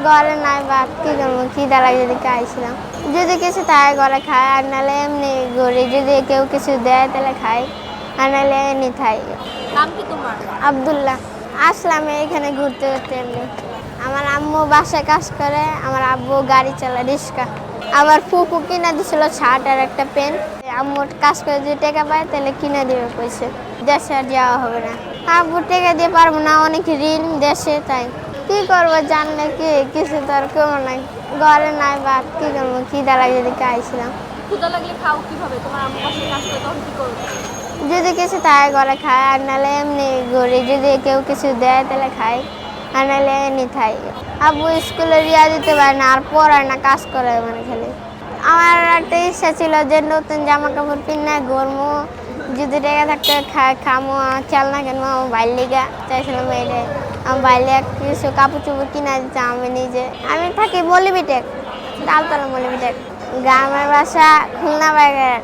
ঘরে নাই ভাত কি করবো, খিদা লাগে যদি খাইছিলাম। যদি কিছু থাকে ঘরে খাই, আর নাহলে এমনি ঘুরি। যদি কেউ কিছু দেয় তাহলে খাই, আর নাহলে এমনি খাই। নাম কি তোমার? আব্দুল্লাহ। আসলাম এখানে ঘুরতে ঘুরতে এমনি। আমার আম্মু বাসায় কাজ করে, আমার আব্বু গাড়ি চালায়, রিক্সা। আবার ফুফু কিনা দিছিল শার্ট আর একটা প্যান্ট। আম্মু কাজ করে যদি টাকা পায় তাহলে কিনে দিবে কইছে। দেশে আর যাওয়া হবে না। আব্বু টাকা দিয়ে পারবো না, অনেক ঋণ দেশে, তাই কি করবো জানলে কি কিছু তো আর কেমন নাই। ঘরে নাই ভাত কি করবো, খিদা লাগে যদি খাইছিলাম। ক্ষুধা লাগলে খাও কিভাবে? তোমার আম্মু বাসায় কাজ করে তখন কি করবে? যদি কিছু থাকে ঘরে খাই, আর নাহলে এমনি ঘুরি। যদি কেউ কিছু দেয় তাহলে খাই, আর নাহলে এমনি খাই। আব্বু স্কুলে রিয়া দিতে পারে না, আর পড়ায় না, কাজ করে মানে খালি। আমার একটা ইচ্ছা ছিল যে নতুন জামা কাপড় কিনে ঘুরবো, যদি টাকা থাকতে খামো, খেলনা কিনবো আমার বাইর লিগা চাইছিলাম। এইটাই আমার বাইরে কিছু কাপড় চোপড় কিনা দিতে আমি নিজে। আমি থাকি মৌলভীটেক, তালতলা মৌলভীটেক। গ্রামের বাসা খুলনা বাগেরহাট।